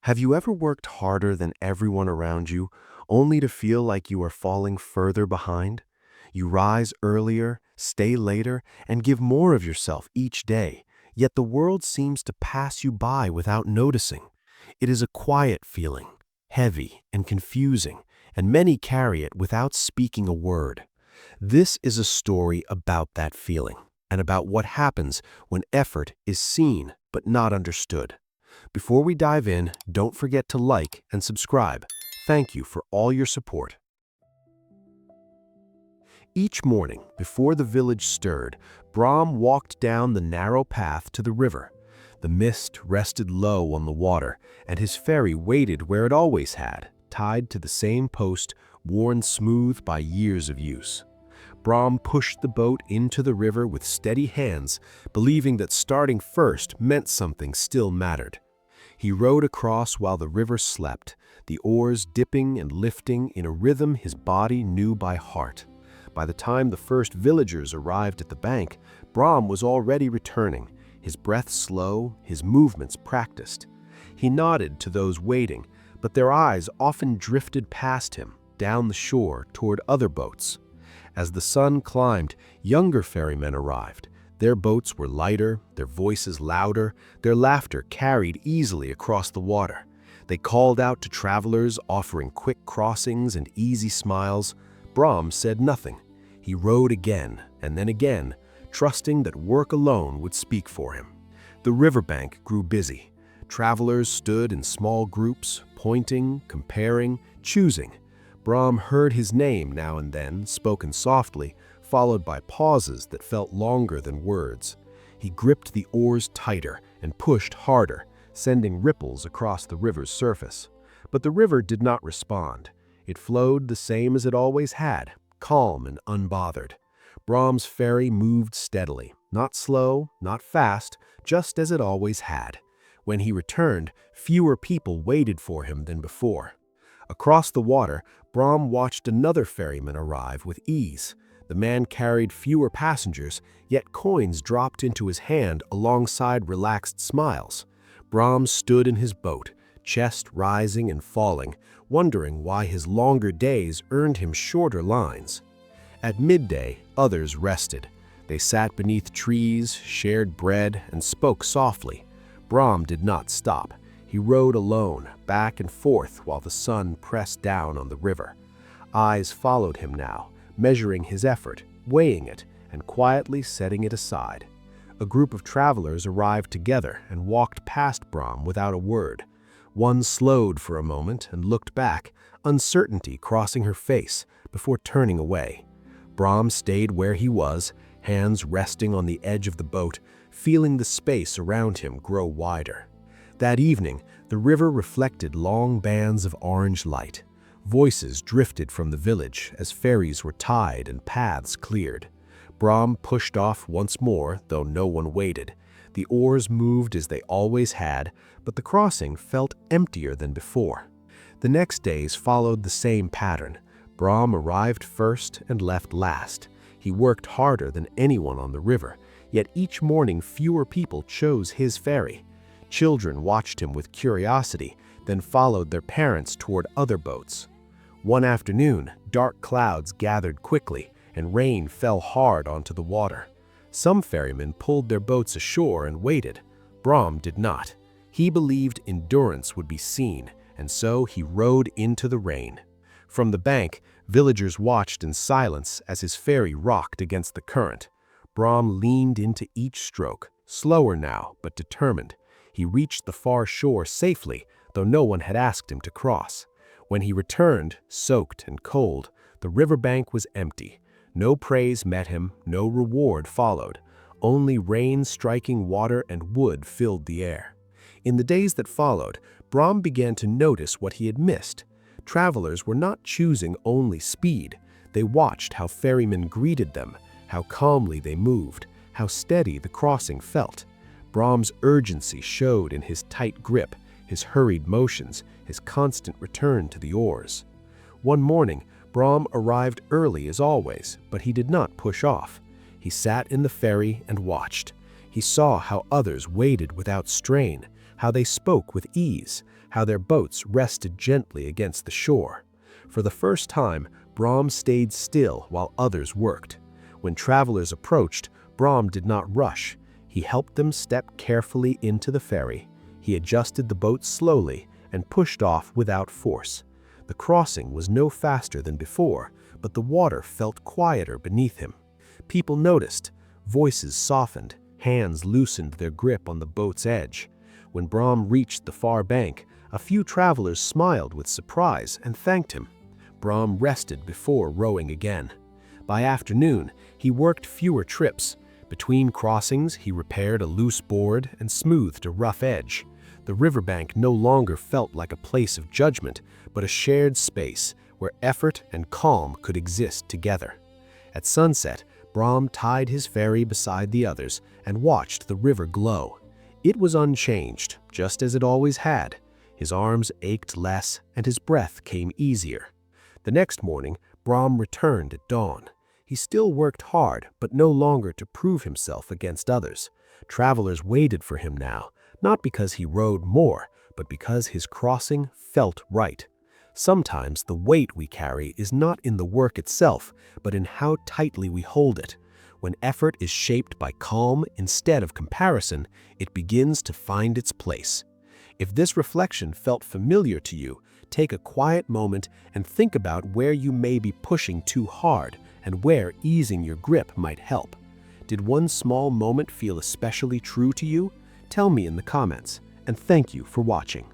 Have you ever worked harder than everyone around you, only to feel like you are falling further behind? You rise earlier, stay later, and give more of yourself each day, yet the world seems to pass you by without noticing. It is a quiet feeling, heavy and confusing, and many carry it without speaking a word. This is a story about that feeling, and about what happens when effort is seen but not understood. Before we dive in, don't forget to like and subscribe. Thank you for all your support. Each morning, before the village stirred, Brahm walked down the narrow path to the river. The mist rested low on the water, and his ferry waited where it always had, tied to the same post, worn smooth by years of use. Brahm pushed the boat into the river with steady hands, believing that starting first meant something still mattered. He rowed across while the river slept, the oars dipping and lifting in a rhythm his body knew by heart. By the time the first villagers arrived at the bank, Brahm was already returning, his breath slow, his movements practiced. He nodded to those waiting, but their eyes often drifted past him, down the shore toward other boats. As the sun climbed, younger ferrymen arrived. Their boats were lighter, their voices louder, their laughter carried easily across the water. They called out to travelers, offering quick crossings and easy smiles. Brahm said nothing. He rowed again and then again, trusting that work alone would speak for him. The riverbank grew busy. Travelers stood in small groups, pointing, comparing, choosing. Brahm heard his name now and then, spoken softly, followed by pauses that felt longer than words. He gripped the oars tighter and pushed harder, sending ripples across the river's surface. But the river did not respond. It flowed the same as it always had, calm and unbothered. Brahm's ferry moved steadily, not slow, not fast, just as it always had. When he returned, fewer people waited for him than before. Across the water, Brahm watched another ferryman arrive with ease. The man carried fewer passengers, yet coins dropped into his hand alongside relaxed smiles. Brahm stood in his boat, chest rising and falling, wondering why his longer days earned him shorter lines. At midday, others rested. They sat beneath trees, shared bread, and spoke softly. Brahm did not stop. He rowed alone, back and forth while the sun pressed down on the river. Eyes followed him now, measuring his effort, weighing it, and quietly setting it aside. A group of travelers arrived together and walked past Brahm without a word. One slowed for a moment and looked back, uncertainty crossing her face, before turning away. Brahm stayed where he was, hands resting on the edge of the boat, feeling the space around him grow wider. That evening, the river reflected long bands of orange light. Voices drifted from the village as ferries were tied and paths cleared. Brahm pushed off once more, though no one waited. The oars moved as they always had, but the crossing felt emptier than before. The next days followed the same pattern. Brahm arrived first and left last. He worked harder than anyone on the river, yet each morning fewer people chose his ferry. Children watched him with curiosity, then followed their parents toward other boats. One afternoon, dark clouds gathered quickly, and rain fell hard onto the water. Some ferrymen pulled their boats ashore and waited. Brahm did not. He believed endurance would be seen, and so he rowed into the rain. From the bank, villagers watched in silence as his ferry rocked against the current. Brahm leaned into each stroke, slower now, but determined. He reached the far shore safely, though no one had asked him to cross. When he returned, soaked and cold, the riverbank was empty. No praise met him, no reward followed. Only rain striking water and wood filled the air. In the days that followed, Brahm began to notice what he had missed. Travelers were not choosing only speed. They watched how ferrymen greeted them, how calmly they moved, how steady the crossing felt. Brahm's urgency showed in his tight grip, his hurried motions, his constant return to the oars. One morning, Brahm arrived early as always, but he did not push off. He sat in the ferry and watched. He saw how others waited without strain, how they spoke with ease, how their boats rested gently against the shore. For the first time, Brahm stayed still while others worked. When travelers approached, Brahm did not rush. He helped them step carefully into the ferry. He adjusted the boat slowly and pushed off without force. The crossing was no faster than before, but the water felt quieter beneath him. People noticed. Voices softened, hands loosened their grip on the boat's edge. When Brahm reached the far bank, a few travelers smiled with surprise and thanked him. Brahm rested before rowing again. By afternoon, he worked fewer trips. Between crossings, he repaired a loose board and smoothed a rough edge. The riverbank no longer felt like a place of judgment, but a shared space where effort and calm could exist together. At sunset, Brahm tied his ferry beside the others and watched the river glow. It was unchanged, just as it always had. His arms ached less and his breath came easier. The next morning, Brahm returned at dawn. He still worked hard, but no longer to prove himself against others. Travelers waited for him now, not because he rowed more, but because his crossing felt right. Sometimes the weight we carry is not in the work itself, but in how tightly we hold it. When effort is shaped by calm instead of comparison, it begins to find its place. If this reflection felt familiar to you, take a quiet moment and think about where you may be pushing too hard and where easing your grip might help. Did one small moment feel especially true to you? Tell me in the comments, and thank you for watching.